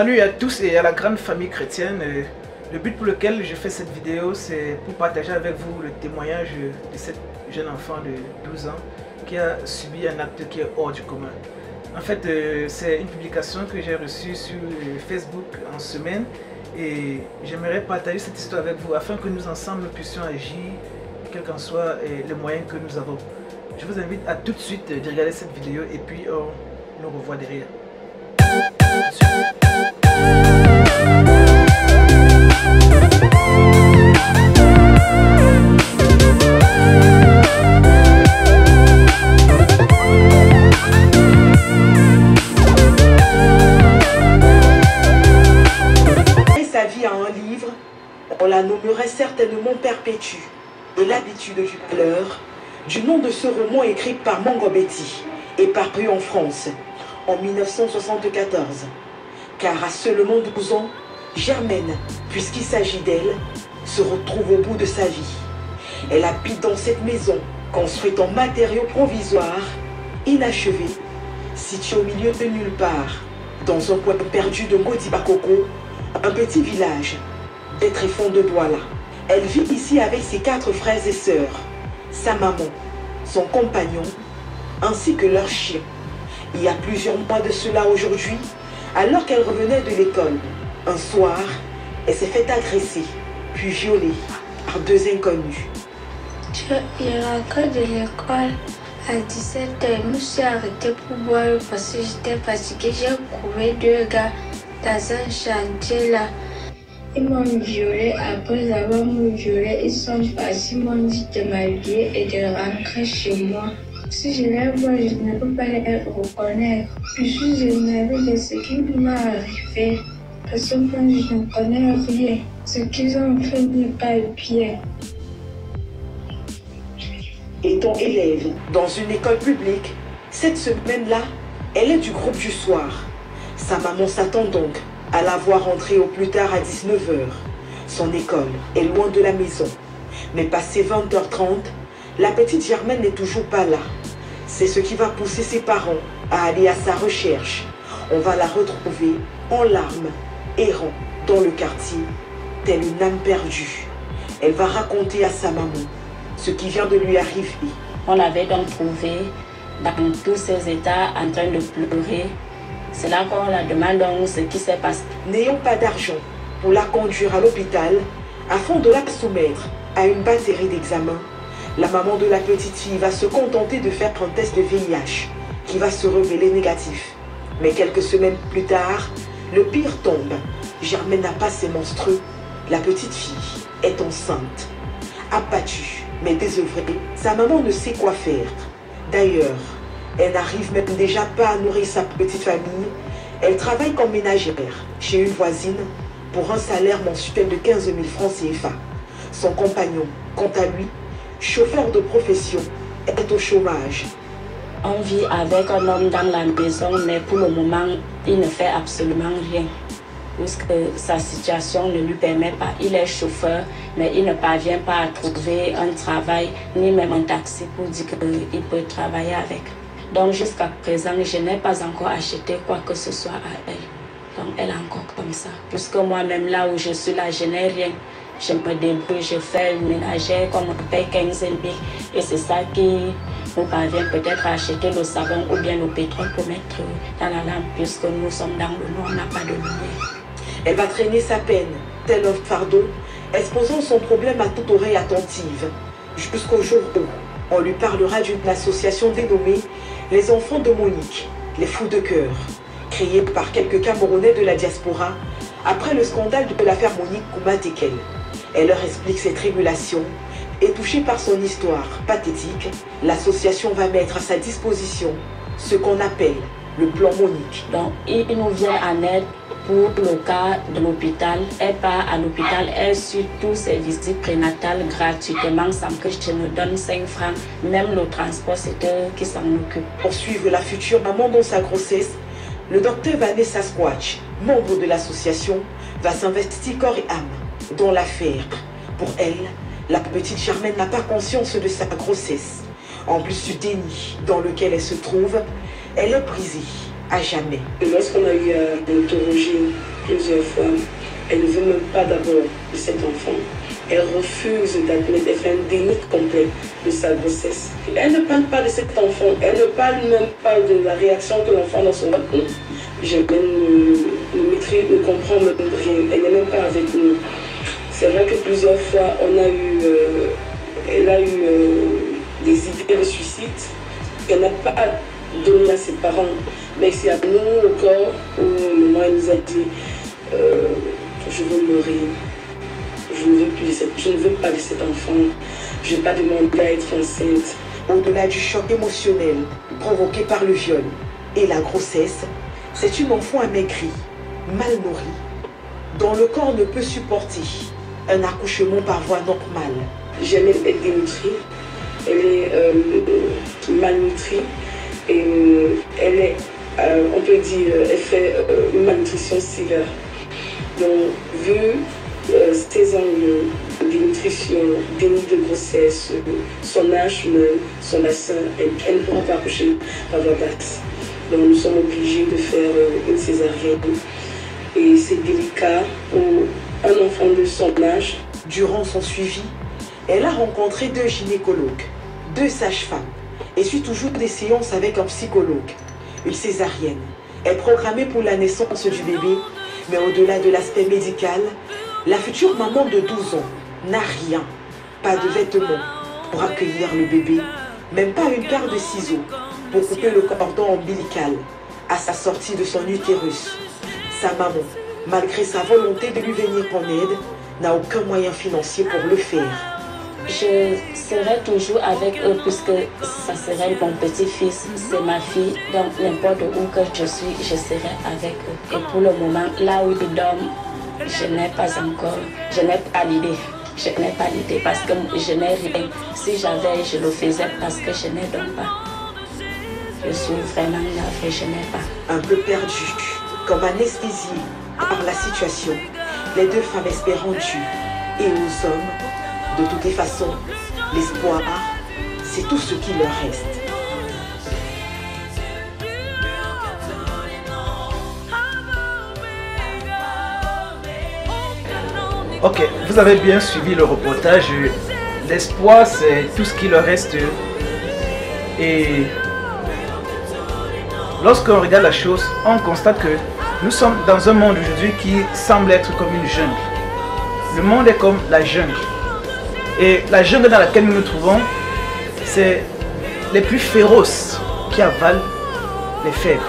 Salut à tous et à la grande famille chrétienne. Le but pour lequel je fais cette vidéo, c'est pour partager avec vous le témoignage de cette jeune enfant de 12 ans qui a subi un acte qui est hors du commun. En fait, c'est une publication que j'ai reçue sur Facebook en semaine et j'aimerais partager cette histoire avec vous afin que nous ensemble puissions agir, quels qu'en soient les moyens que nous avons. Je vous invite à tout de suite de regarder cette vidéo et puis on nous revoit derrière. Sa vie à un livre, on la nommerait certainement Perpétue, et l'habitude du malheur, du nom de ce roman écrit par Mongo Betty et paru en France en 1974. Car à seulement 12 ans, Germaine, puisqu'il s'agit d'elle, se retrouve au bout de sa vie. Elle habite dans cette maison, construite en matériaux provisoires, inachevée, située au milieu de nulle part, dans un coin perdu de Modi-Bakoko, un petit village des tréfonds de Douala. Elle vit ici avec ses 4 frères et sœurs, sa maman, son compagnon, ainsi que leur chien. Il y a plusieurs mois de cela aujourd'hui, alors qu'elle revenait de l'école, un soir, elle s'est fait agresser, puis violer par 2 inconnus. Je rentre de l'école à 17h. Je me suis arrêtée pour boire parce que j'étais fatiguée. J'ai trouvé 2 gars dans un chantier là. Ils m'ont violée. Après avoir me violée, ils sont partis, m'ont dit de m'habiller et de rentrer chez moi. Si je les vois, je ne peux pas les reconnaître. Je suis énervée de ce qui m'est arrivé. Parce que moi, je ne connais rien. Ce qu'ils ont fait n'est pas bien. Étant élève dans une école publique, cette semaine-là, elle est du groupe du soir. Sa maman s'attend donc à la voir rentrer au plus tard à 19h. Son école est loin de la maison. Mais passé 20h30, la petite Germaine n'est toujours pas là. C'est ce qui va pousser ses parents à aller à sa recherche. On va la retrouver en larmes, errant dans le quartier, telle une âme perdue. Elle va raconter à sa maman ce qui vient de lui arriver. On l'avait donc trouvé dans tous ses états en train de pleurer. C'est là qu'on la demande donc ce qui s'est passé. N'ayant pas d'argent pour la conduire à l'hôpital, afin de la soumettre à une batterie d'examens, la maman de la petite fille va se contenter de faire un test de VIH qui va se révéler négatif. Mais quelques semaines plus tard, le pire tombe. Germaine n'a pas ses menstrues. La petite fille est enceinte. Abattue, mais désœuvrée, sa maman ne sait quoi faire. D'ailleurs, elle n'arrive même déjà pas à nourrir sa petite famille. Elle travaille comme ménagère chez une voisine pour un salaire mensuel de 15 000 francs CFA. Son compagnon, quant à lui, chauffeur de profession, est au chômage. On vit avec un homme dans la maison, mais pour le moment, il ne fait absolument rien. Puisque sa situation ne lui permet pas. Il est chauffeur, mais il ne parvient pas à trouver un travail, ni même un taxi pour dire qu'il peut travailler avec. Donc jusqu'à présent, je n'ai pas encore acheté quoi que ce soit à elle. Donc elle est encore comme ça. Puisque moi-même, là où je suis là, je n'ai rien. Je me débrouille, je fais une ménagère comme on paye 15 000. Et c'est ça qui nous parvient peut-être à acheter le savon ou bien le pétrole pour mettre dans la lampe. Puisque nous sommes dans le noir, on n'a pas de lumière. Elle va traîner sa peine, tel un fardeau, exposant son problème à toute oreille attentive, jusqu'au jour où on lui parlera d'une association dénommée Les Enfants de Monique, les Fous de Cœur, créée par quelques Camerounais de la diaspora après le scandale de l'affaire Monique Kouma-Tekel. Elle leur explique ses tribulations et touchée par son histoire pathétique, l'association va mettre à sa disposition ce qu'on appelle le plan Monique. Donc, il nous vient en aide pour le cas de l'hôpital. Elle part à l'hôpital, elle suit tous ses visites prénatales gratuitement sans que je me donne 5 francs. Même le transport, c'est eux qui s'en occupent. Pour suivre la future maman dans sa grossesse, le docteur Vanessa Squatch, membre de l'association, va s'investir corps et âme dans l'affaire. Pour elle, la petite Germaine n'a pas conscience de sa grossesse. En plus du déni dans lequel elle se trouve, elle est brisée à jamais. Lorsqu'on a eu à interroger plusieurs fois. Elle ne veut même pas d'abord de cet enfant. Elle refuse d'admettre, elle fait un déni complet de sa grossesse. Elle ne parle pas de cet enfant, elle ne parle même pas de la réaction que l'enfant a dans son ventre. Ne maîtrise, ne comprend même rien, elle n'est même pas avec nous. C'est vrai que plusieurs fois, elle a eu des idées de suicide qu'elle n'a pas donné à ses parents. Mais c'est à nous, au corps, où maman nous a dit je veux mourir. Je ne veux pas de cet enfant. Je n'ai pas demandé à être enceinte. Au-delà du choc émotionnel provoqué par le viol et la grossesse, c'est une enfant amaigrie, mal nourrie, dont le corps ne peut supporter un accouchement par voie normale. Jamais être dénutrie. Elle est malnutrie et elle est, on peut dire, elle fait une malnutrition sévère. Donc, vu ses angles de dénutrition, déni de grossesse, son âge, son bassin, elle ne pourra pas accoucher par voie basse. Donc, nous sommes obligés de faire une césarienne. Et c'est délicat pour un enfant de son âge. Durant son suivi, elle a rencontré 2 gynécologues, 2 sages-femmes et suit toujours des séances avec un psychologue. Une césarienne est programmée pour la naissance du bébé, mais au-delà de l'aspect médical, la future maman de 12 ans n'a rien, pas de vêtements pour accueillir le bébé, même pas une paire de ciseaux pour couper le cordon ombilical à sa sortie de son utérus. Sa maman, malgré sa volonté de lui venir en aide, n'a aucun moyen financier pour le faire. Je serai toujours avec eux puisque ça serait mon petit-fils, c'est ma fille. Donc n'importe où que je suis, je serai avec eux. Et pour le moment, là où ils dorment, je n'ai pas encore, je n'ai pas l'idée. Je n'ai pas l'idée parce que je n'ai rien. Si j'avais, je le faisais parce que je n'ai donc pas. Je suis vraiment navrée, je n'ai pas. Un peu perdue, comme anesthésiée par la situation, les 2 femmes espérant Dieu et aux hommes. De toutes les façons, l'espoir, c'est tout ce qui leur reste. Ok, vous avez bien suivi le reportage. L'espoir, c'est tout ce qui leur reste. Et lorsqu'on regarde la chose, on constate que nous sommes dans un monde aujourd'hui qui semble être comme une jungle. Le monde est comme la jungle. Et la jungle dans laquelle nous nous trouvons, c'est les plus féroces qui avalent les faibles.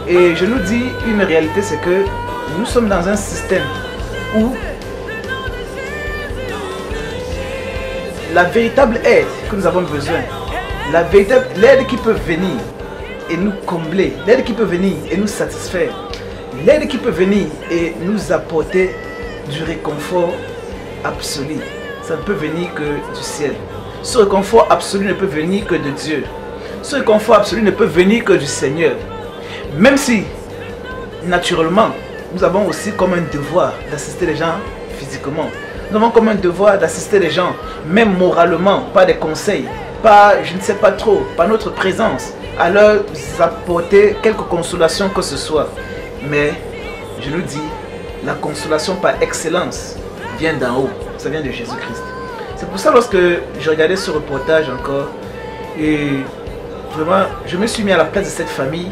Et je nous dis une réalité, c'est que nous sommes dans un système où la véritable aide que nous avons besoin, l'aide qui peut venir et nous combler, l'aide qui peut venir et nous satisfaire, l'aide qui peut venir et nous apporter du réconfort absolu, ça ne peut venir que du ciel. Ce réconfort absolu ne peut venir que de Dieu. Ce réconfort absolu ne peut venir que du Seigneur. Même si, naturellement, nous avons aussi comme un devoir d'assister les gens physiquement. Nous avons comme un devoir d'assister les gens, même moralement, par des conseils, par, je ne sais pas trop, par notre présence, à leur apporter quelque consolation que ce soit. Mais, je nous dis, la consolation par excellence vient d'en haut. Ça vient de Jésus-Christ. C'est pour ça, lorsque je regardais ce reportage encore, et vraiment, je me suis mis à la place de cette famille,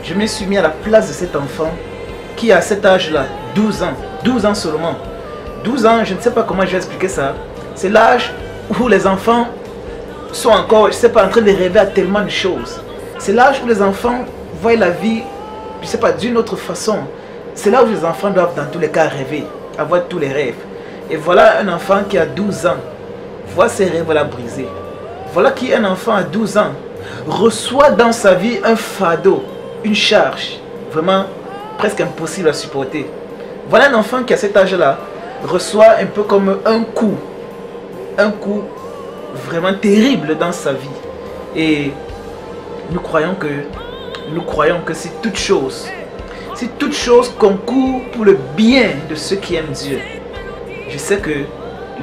je me suis mis à la place de cet enfant qui à cet âge-là, 12 ans seulement. 12 ans, je ne sais pas comment je vais expliquer ça. C'est l'âge où les enfants sont encore, je ne sais pas, en train de rêver à tellement de choses. C'est l'âge où les enfants voient la vie, je ne sais pas, d'une autre façon. C'est là où les enfants doivent dans tous les cas rêver, avoir tous les rêves. Et voilà un enfant qui a 12 ans, voit ses rêves-là brisés. Voilà qui un enfant à 12 ans reçoit dans sa vie un fardeau, une charge, vraiment presque impossible à supporter. Voilà un enfant qui à cet âge-là reçoit un peu comme un coup vraiment terrible dans sa vie. Et nous croyons que si toute chose concourt pour le bien de ceux qui aiment Dieu, je sais que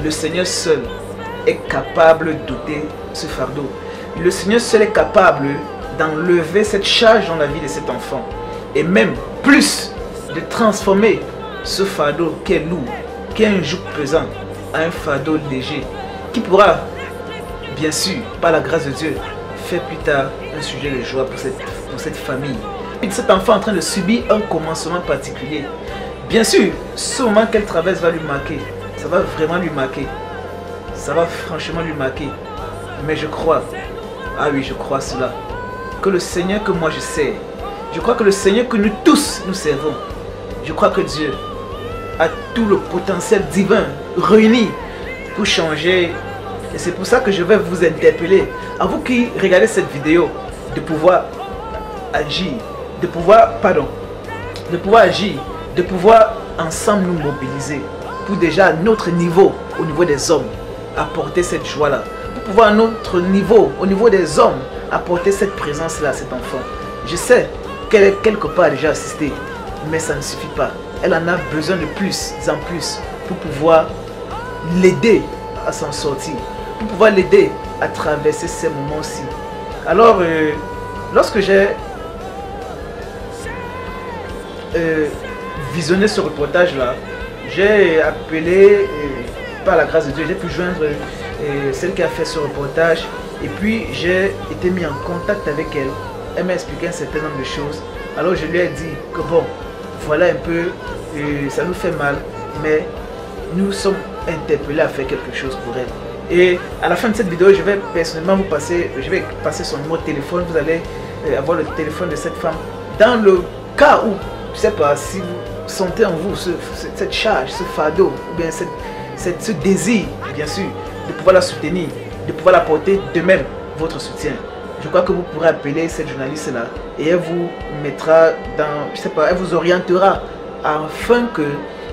le Seigneur seul est capable d'ôter ce fardeau. Le Seigneur seul est capable d'enlever cette charge dans la vie de cet enfant. Et même plus de transformer ce fardeau qui est lourd, qui est un joug pesant, à un fardeau léger, qui pourra, bien sûr, par la grâce de Dieu, faire plus tard un sujet de joie pour cette famille. Et cet enfant est en train de subir un commencement particulier. Bien sûr, ce moment qu'elle traverse va lui marquer. Ça va vraiment lui marquer. Ça va franchement lui marquer. Mais je crois, ah oui, je crois cela, que le Seigneur que moi je sers, je crois que le Seigneur que nous tous nous servons, je crois que Dieu a tout le potentiel divin réuni pour changer. Et c'est pour ça que je vais vous interpeller, à vous qui regardez cette vidéo, de pouvoir agir, de pouvoir agir, de pouvoir ensemble nous mobiliser pour déjà à notre niveau, au niveau des hommes, apporter cette joie-là. Pour pouvoir à notre niveau, au niveau des hommes, apporter cette présence-là à cet enfant. Je sais qu'elle est quelque part déjà assistée, mais ça ne suffit pas. Elle en a besoin de plus en plus pour pouvoir l'aider à s'en sortir, pour pouvoir l'aider à traverser ces moments-ci. Alors, lorsque j'ai visionné ce reportage-là, j'ai appelé, par la grâce de Dieu, j'ai pu joindre celle qui a fait ce reportage, et puis j'ai été mis en contact avec elle. Elle m'a expliqué un certain nombre de choses. Alors je lui ai dit que bon, voilà un peu, ça nous fait mal, mais nous sommes interpellés à faire quelque chose pour elle. Et à la fin de cette vidéo, je vais personnellement vous passer, son numéro de téléphone. Vous allez avoir le téléphone de cette femme. Dans le cas où, je ne sais pas, si vous sentez en vous cette charge, ce fardeau, ou bien ce désir, bien sûr, de pouvoir la soutenir, de pouvoir l'apporter de même votre soutien. Je crois que vous pourrez appeler cette journaliste-là et elle vous mettra dans, je sais pas, elle vous orientera afin que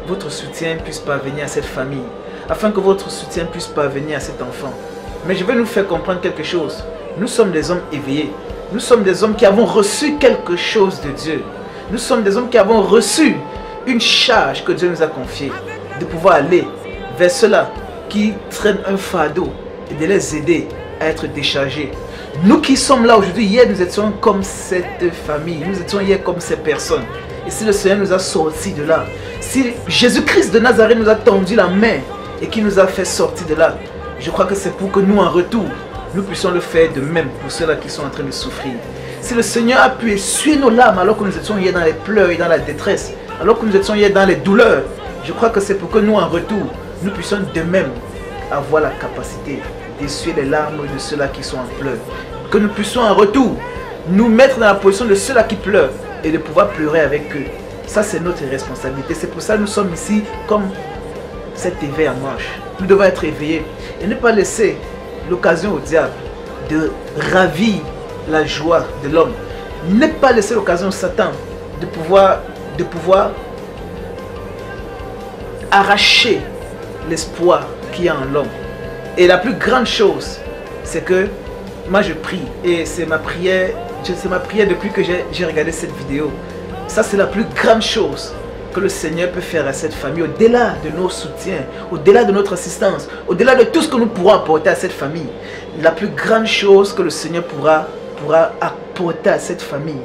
votre soutien puisse parvenir à cette famille, afin que votre soutien puisse parvenir à cet enfant. Mais je vais nous faire comprendre quelque chose. Nous sommes des hommes éveillés. Nous sommes des hommes qui avons reçu quelque chose de Dieu. Nous sommes des hommes qui avons reçu une charge que Dieu nous a confiée, de pouvoir aller vers ceux-là qui traînent un fardeau et de les aider à être déchargés. Nous qui sommes là aujourd'hui, hier nous étions comme cette famille, nous étions hier comme ces personnes. Et si le Seigneur nous a sortis de là, si Jésus-Christ de Nazareth nous a tendu la main et qui nous a fait sortir de là, je crois que c'est pour que nous en retour, nous puissions le faire de même pour ceux-là qui sont en train de souffrir. Si le Seigneur a pu essuyer nos larmes alors que nous étions hier dans les pleurs et dans la détresse, alors que nous étions hier dans les douleurs, je crois que c'est pour que nous en retour, nous puissions de même avoir la capacité d'essuyer les larmes de ceux-là qui sont en pleurs. Que nous puissions en retour nous mettre dans la position de ceux-là qui pleurent et de pouvoir pleurer avec eux. Ça, c'est notre responsabilité. C'est pour ça que nous sommes ici comme cet éveil en marche. Nous devons être éveillés et ne pas laisser l'occasion au diable de ravir la joie de l'homme. Ne pas laisser l'occasion au Satan de pouvoir arracher l'espoir qu'il y a en l'homme. Et la plus grande chose, c'est que moi je prie, et c'est ma prière depuis que j'ai regardé cette vidéo. Ça, c'est la plus grande chose que le Seigneur peut faire à cette famille, au-delà de nos soutiens, au-delà de notre assistance, au-delà de tout ce que nous pourrons apporter à cette famille. La plus grande chose que le Seigneur pourra apporter à cette famille,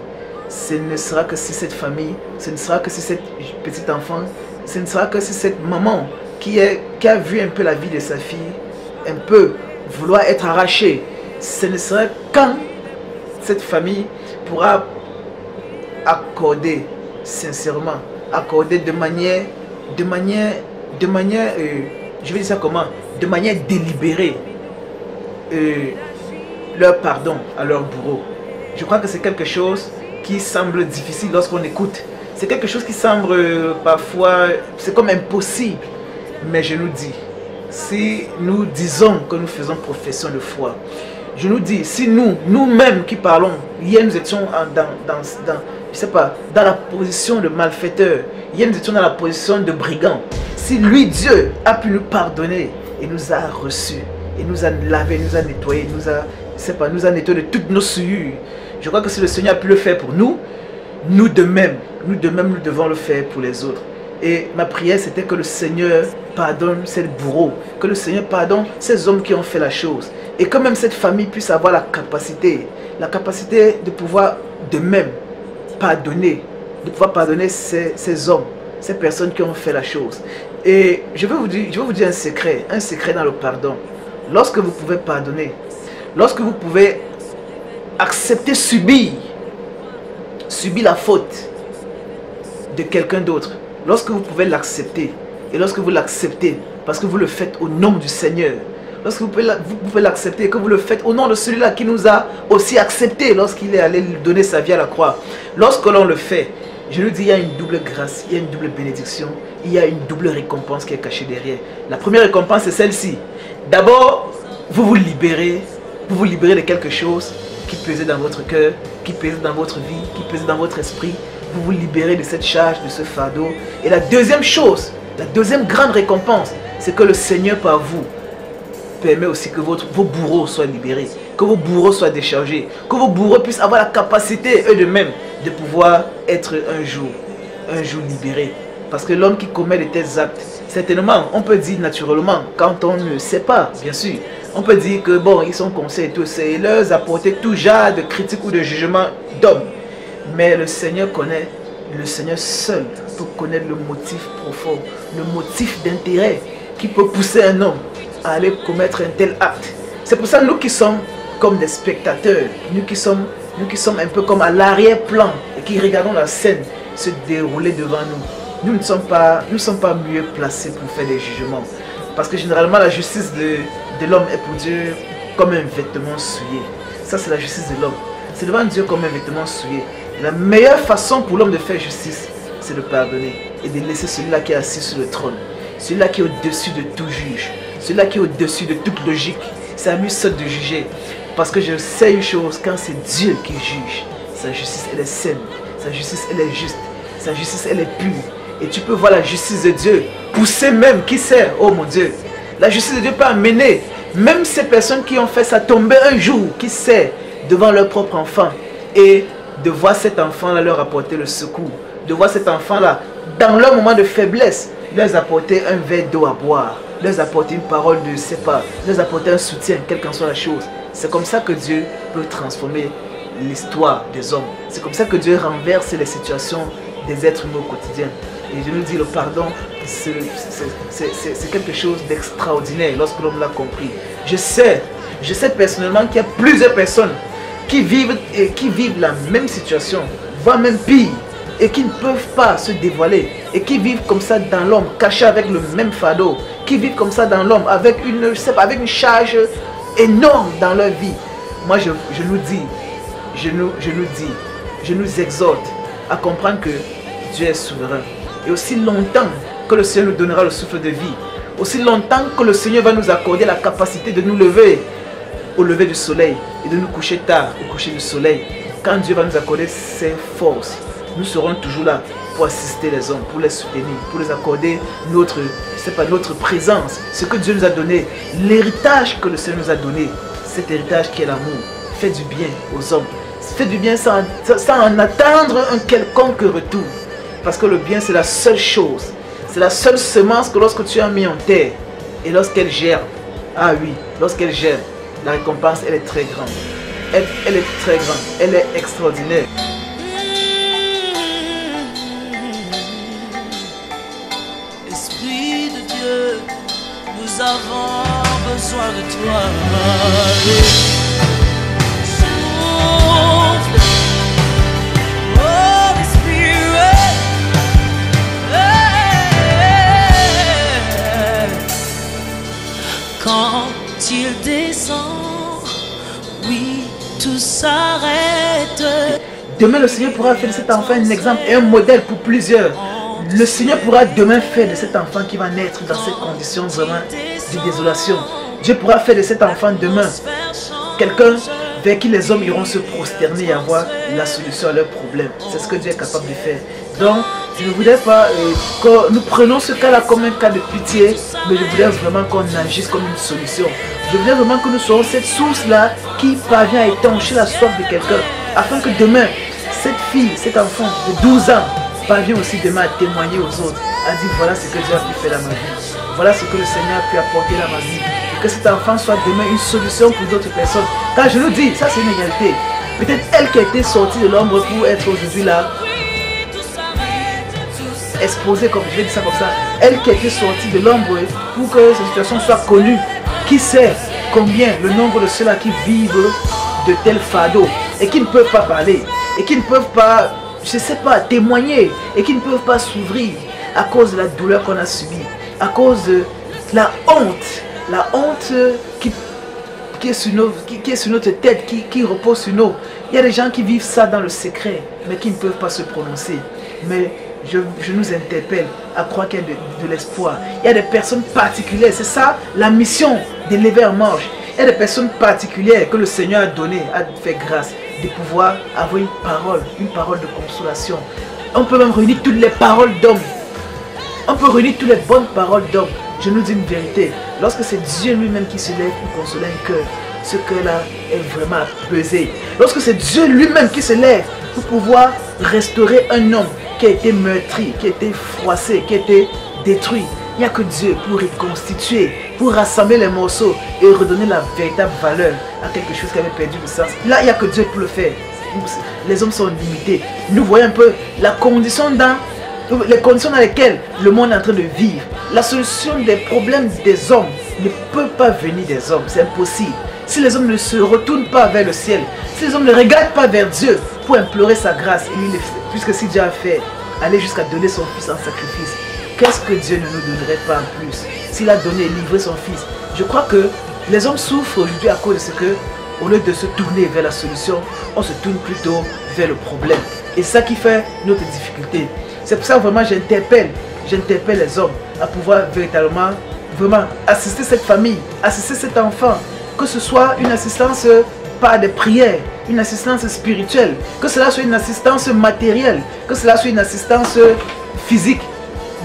ce ne sera que si cette famille, ce ne sera que si cette petite enfant, ce ne sera que si cette maman qui a vu un peu la vie de sa fille, un peu vouloir être arrachée, ce ne sera quand cette famille pourra accorder sincèrement, accorder de manière, je vais dire ça comment, de manière délibérée, leur pardon à leur bourreau. Je crois que c'est quelque chose qui semble difficile lorsqu'on écoute. C'est quelque chose qui semble parfois, c'est comme impossible. Mais je nous dis, si nous disons que nous faisons profession de foi, je nous dis, si nous-mêmes qui parlons, hier nous étions je sais pas, dans la position de malfaiteur, hier nous étions dans la position de brigand. Si lui, Dieu, a pu nous pardonner et nous a reçus, et nous a lavé, nous a nettoyé, nous a nettoyé de toutes nos souillures, je crois que si le Seigneur a pu le faire pour nous, nous de même, nous devons le faire pour les autres. Et ma prière, c'était que le Seigneur pardonne ces bourreaux, que le Seigneur pardonne ces hommes qui ont fait la chose, et que même cette famille puisse avoir la capacité de pouvoir de même pardonner de pouvoir pardonner ces hommes, ces personnes qui ont fait la chose. Et je vais vous dire un secret dans le pardon. Lorsque vous pouvez pardonner, lorsque vous pouvez accepter, subir la faute de quelqu'un d'autre, lorsque vous pouvez l'accepter, et lorsque vous l'acceptez, parce que vous le faites au nom du Seigneur, lorsque vous pouvez l'accepter et que vous le faites au nom de celui-là qui nous a aussi accepté lorsqu'il est allé donner sa vie à la croix, lorsque l'on le fait, je nous dis, il y a une double grâce, il y a une double bénédiction, il y a une double récompense qui est cachée derrière. La première récompense, c'est celle-ci. D'abord, vous vous libérez de quelque chose qui pesait dans votre cœur, qui pesait dans votre vie, qui pesait dans votre esprit. Vous vous libérez de cette charge, de ce fardeau. Et la deuxième chose, la deuxième grande récompense, c'est que le Seigneur par vous permet aussi que vos bourreaux soient libérés, que vos bourreaux soient déchargés, que vos bourreaux puissent avoir la capacité eux-mêmes de pouvoir être un jour libérés. Parce que l'homme qui commet de tels actes, certainement, on peut dire naturellement, quand on ne sait pas, bien sûr, on peut dire que bon, ils sont conscients et tout, c'est leur apporter tout genre de critique ou de jugement d'homme. Mais le Seigneur connaît, le Seigneur seul peut connaître le motif profond, le motif d'intérêt qui peut pousser un homme à aller commettre un tel acte. C'est pour ça nous qui sommes comme des spectateurs, nous qui sommes un peu comme à l'arrière-plan et qui regardons la scène se dérouler devant nous. Nous ne sommes pas mieux placés pour faire des jugements. Parce que généralement la justice de l'homme est pour Dieu comme un vêtement souillé. Ça c'est la justice de l'homme. C'est devant Dieu comme un vêtement souillé. La meilleure façon pour l'homme de faire justice, c'est de pardonner et de laisser celui-là qui est assis sur le trône. Celui-là qui est au-dessus de tout juge. Celui-là qui est au-dessus de toute logique. C'est à lui seul de juger. Parce que je sais une chose, quand c'est Dieu qui juge, sa justice elle est saine, sa justice elle est juste, sa justice elle est pure. Et tu peux voir la justice de Dieu pousser même, qui sait, oh mon Dieu, la justice de Dieu peut amener même ces personnes qui ont fait ça tomber un jour, qui sait, devant leur propre enfant, et de voir cet enfant-là leur apporter le secours, de voir cet enfant-là, dans leur moment de faiblesse, leur apporter un verre d'eau à boire, leur apporter une parole de sais pas, leur apporter un soutien, quelle qu'en soit la chose. C'est comme ça que Dieu peut transformer l'histoire des hommes. C'est comme ça que Dieu renverse les situations des êtres humains au quotidien. Et je nous dis, le pardon, c'est quelque chose d'extraordinaire lorsque l'homme l'a compris. Je sais personnellement qu'il y a plusieurs personnes qui vivent la même situation, voire même pire, et qui ne peuvent pas se dévoiler, et qui vivent comme ça dans l'homme, cachés avec le même fardeau, qui vivent comme ça dans l'homme, avec une charge énorme dans leur vie. Moi je nous exhorte à comprendre que Dieu est souverain. Et aussi longtemps que le Seigneur nous donnera le souffle de vie, aussi longtemps que le Seigneur va nous accorder la capacité de nous lever au lever du soleil et de nous coucher tard au coucher du soleil, quand Dieu va nous accorder ses forces, nous serons toujours là pour assister les hommes, pour les soutenir, pour les accorder notre présence, ce que Dieu nous a donné, l'héritage que le Seigneur nous a donné, cet héritage qui est l'amour. Fait du bien aux hommes, fait du bien sans en attendre un quelconque retour, parce que le bien c'est la seule chose, c'est la seule semence que lorsque tu as mis en terre, et lorsqu'elle germe, ah oui, lorsqu'elle germe, la récompense elle est très grande, elle est très grande, elle est extraordinaire. Esprit de Dieu, nous avons besoin de toi. Souffle, Holy Spirit, quand il descend, oui, tout s'arrête. Demain le Seigneur pourra faire de cet enfant un exemple et un modèle pour plusieurs. Le Seigneur pourra demain faire de cet enfant qui va naître dans ces conditions vraiment de désolation. Dieu pourra faire de cet enfant demain quelqu'un vers qui les hommes iront se prosterner et avoir la solution à leurs problèmes. C'est ce que Dieu est capable de faire. Donc, je ne voudrais pas que nous prenions ce cas-là comme un cas de pitié, mais je voudrais vraiment qu'on agisse comme une solution. Je voudrais vraiment que nous soyons cette source-là qui parvient à étancher la soif de quelqu'un, afin que demain, cette fille, cet enfant de 12 ans, parvient aussi demain à témoigner aux autres, à dire voilà ce que Dieu a pu faire dans ma vie, voilà ce que le Seigneur a pu apporter dans ma vie, et que cet enfant soit demain une solution pour d'autres personnes. Car je nous dis, ça c'est une égalité. Peut-être elle qui a été sortie de l'ombre pour être aujourd'hui là, exposée, comme je vais dire ça comme ça, elle qui a été sortie de l'ombre pour que cette situation soit connue. Qui sait combien le nombre de ceux-là qui vivent de tels fardeaux et qui ne peuvent pas parler et qui ne peuvent pas, je sais pas, témoigner et qui ne peuvent pas s'ouvrir à cause de la douleur qu'on a subie, à cause de la honte qui est sur notre tête, qui repose sur nous. Il y a des gens qui vivent ça dans le secret, mais qui ne peuvent pas se prononcer. Mais je nous interpelle à croire qu'il y a de l'espoir. Il y a des personnes particulières, c'est ça la mission d'élever en marche. Il y a des personnes particulières que le Seigneur a donné, a fait grâce, de pouvoir avoir une parole de consolation. On peut même réunir toutes les paroles d'hommes. On peut réunir toutes les bonnes paroles d'hommes. Je nous dis une vérité. Lorsque c'est Dieu lui-même qui se lève pour consoler un cœur, ce cœur-là est vraiment pesé. Lorsque c'est Dieu lui-même qui se lève pour pouvoir restaurer un homme qui a été meurtri, qui a été froissé, qui a été détruit, il n'y a que Dieu pour reconstituer, pour rassembler les morceaux et redonner la véritable valeur à quelque chose qui avait perdu le sens. Là, il n'y a que Dieu pour le faire. Les hommes sont limités. Nous voyons un peu les conditions dans lesquelles le monde est en train de vivre. La solution des problèmes des hommes ne peut pas venir des hommes. C'est impossible. Si les hommes ne se retournent pas vers le ciel, si les hommes ne regardent pas vers Dieu pour implorer sa grâce, et lui, puisque si Dieu a fait aller jusqu'à donner son fils en sacrifice, qu'est-ce que Dieu ne nous donnerait pas en plus? S'il a donné et livré son fils. Je crois que les hommes souffrent aujourd'hui à cause de ce que, au lieu de se tourner vers la solution, on se tourne plutôt vers le problème. Et c'est ça qui fait notre difficulté. C'est pour ça que vraiment j'interpelle les hommes à pouvoir véritablement assister cette famille, assister cet enfant, que ce soit une assistance par des prières, une assistance spirituelle, que cela soit une assistance matérielle, que cela soit une assistance physique.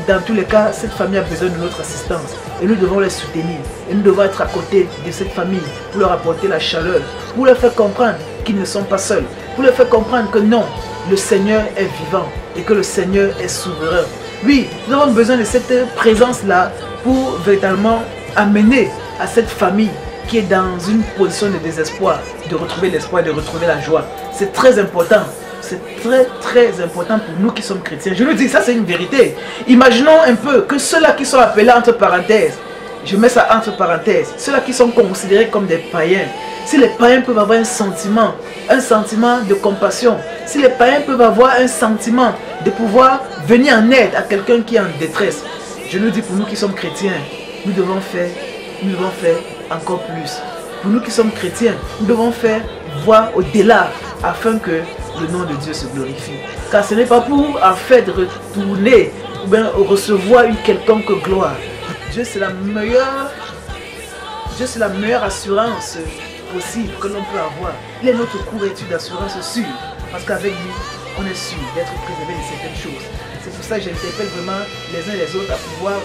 Dans tous les cas, cette famille a besoin de notre assistance et nous devons les soutenir et nous devons être à côté de cette famille pour leur apporter la chaleur, pour leur faire comprendre qu'ils ne sont pas seuls, pour leur faire comprendre que non, le Seigneur est vivant et que le Seigneur est souverain. Oui, nous avons besoin de cette présence-là pour véritablement amener à cette famille qui est dans une position de désespoir, de retrouver l'espoir, de retrouver la joie. C'est très important. C'est très important pour nous qui sommes chrétiens. Je le dis, ça c'est une vérité. Imaginons un peu que ceux-là qui sont appelés entre parenthèses, je mets ça entre parenthèses, ceux-là qui sont considérés comme des païens, si les païens peuvent avoir un sentiment de compassion, si les païens peuvent avoir un sentiment de pouvoir venir en aide à quelqu'un qui est en détresse, je le dis pour nous qui sommes chrétiens, nous devons faire encore plus. Pour nous qui sommes chrétiens, nous devons faire voir au-delà afin que le nom de Dieu se glorifie. Car ce n'est pas pour en fait retourner ou bien recevoir une quelconque gloire. Dieu c'est la meilleure assurance possible que l'on peut avoir. Il est notre couverture d'assurance sûre. Parce qu'avec lui, on est sûr d'être préservé de certaines choses. C'est pour ça que j'interpelle vraiment les uns et les autres à pouvoir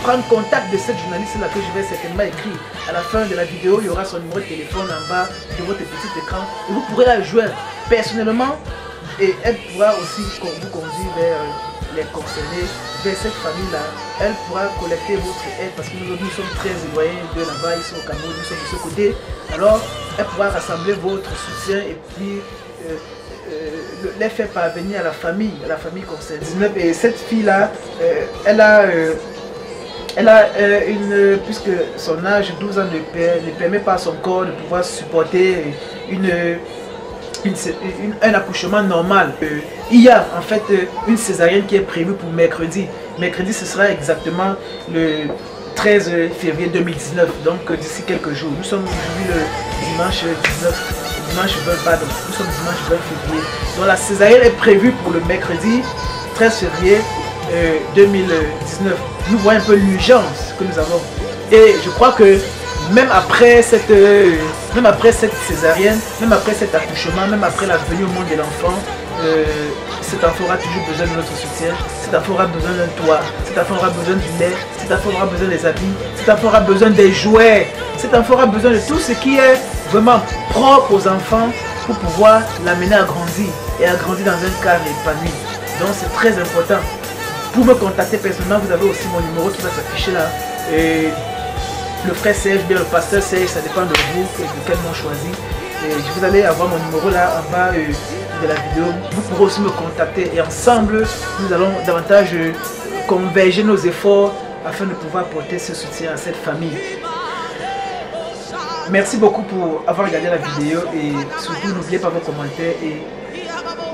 prendre contact de cette journaliste-là que je vais certainement écrire. À la fin de la vidéo, il y aura son numéro de téléphone en bas de votre petit écran. Et vous pourrez la joindre personnellement et elle pourra aussi vous conduire vers les concernés, vers cette famille-là. Elle pourra collecter votre aide parce que nous sommes très éloignés de là-bas, ils sont au Cameroun, nous sommes de ce côté. Alors, elle pourra rassembler votre soutien et puis les faire parvenir à la famille concernée. Et cette fille-là, elle a puisque son âge, 12 ans, ne permet pas à son corps de pouvoir supporter un accouchement normal. Il y a en fait une césarienne qui est prévue pour mercredi. Mercredi, ce sera exactement le 13 février 2019, donc d'ici quelques jours. Nous sommes aujourd'hui le dimanche 20, pardon, nous sommes dimanche 20 février. Donc la césarienne est prévue pour le mercredi 13 février 2019. Nous voyons un peu l'urgence que nous avons. Et je crois que même après cette césarienne, même après cet accouchement, même après la venue au monde de l'enfant, cet enfant aura toujours besoin de notre soutien, cet enfant aura besoin d'un toit, cet enfant aura besoin du lait, cet enfant aura besoin des habits, cet enfant aura besoin des jouets, cet enfant aura besoin de tout ce qui est vraiment propre aux enfants pour pouvoir l'amener à grandir et à grandir dans un cadre épanoui. Donc c'est très important. Pour me contacter personnellement, vous avez aussi mon numéro qui va s'afficher là. Et le frère Serge, bien le pasteur Serge, ça dépend de vous, de quel nom choisir. Et vous allez avoir mon numéro là en bas de la vidéo, vous pourrez aussi me contacter et ensemble, nous allons davantage converger nos efforts afin de pouvoir apporter ce soutien à cette famille. Merci beaucoup pour avoir regardé la vidéo et surtout n'oubliez pas vos commentaires et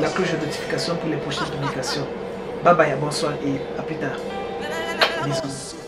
la cloche de notification pour les prochaines publications. Bye bye, bonsoir et à plus tard. Bisous.